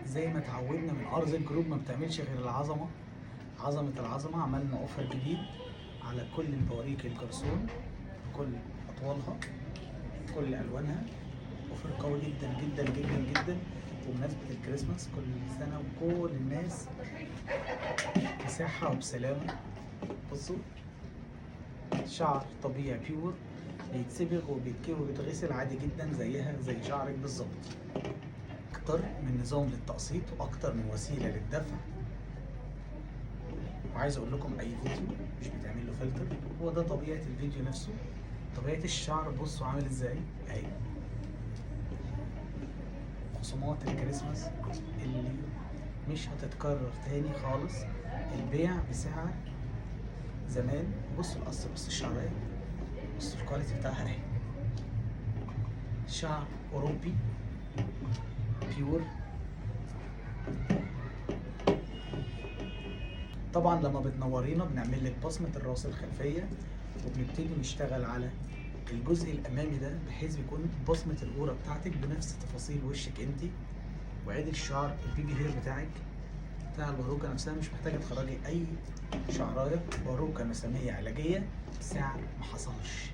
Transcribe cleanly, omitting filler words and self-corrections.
زي ما اتعودنا من ارز جروب ما بتعملش غير العظمه. عظمه العظمه، عملنا اوفر جديد على كل البواريك الجرسون بكل اطوالها كل الوانها. اوفر قوي جدا جدا جدا جدا بمناسبه الكريسماس كل سنه وكل الناس بصحه وبسلامه. بصوا، شعر طبيعي بيور، بيتصبغ وبيتكوي وبيتغسل عادي جدا زيها زي شعرك بالظبط. اكتر من نظام للتقسيط واكتر من وسيله للدفع. وعايز اقول لكم اي فيديو مش بيتعمل له فلتر، هو ده طبيعه الفيديو نفسه، طبيعه الشعر. بصوا عامل ازاي اهي. خصومات الكريسماس اللي مش هتتكرر تاني خالص، البيع بسعر زمان. بصوا القص، بصوا الشعريه، بصوا الكواليتي بتاعها اهي. شعر اوروبي بيور. طبعا لما بتنورينا بنعمل لك بصمه الراس الخلفيه، وبنبتدي نشتغل على الجزء الامامي ده بحيث بيكون بصمه القوره بتاعتك بنفس تفاصيل وشك انت. وعيد الشعر البيبي هير بتاعك بتاع الباروكه نفسها، مش محتاجه تخرجي اي شعرايه. باروكه مساميه علاجيه بسعر ما حصلش.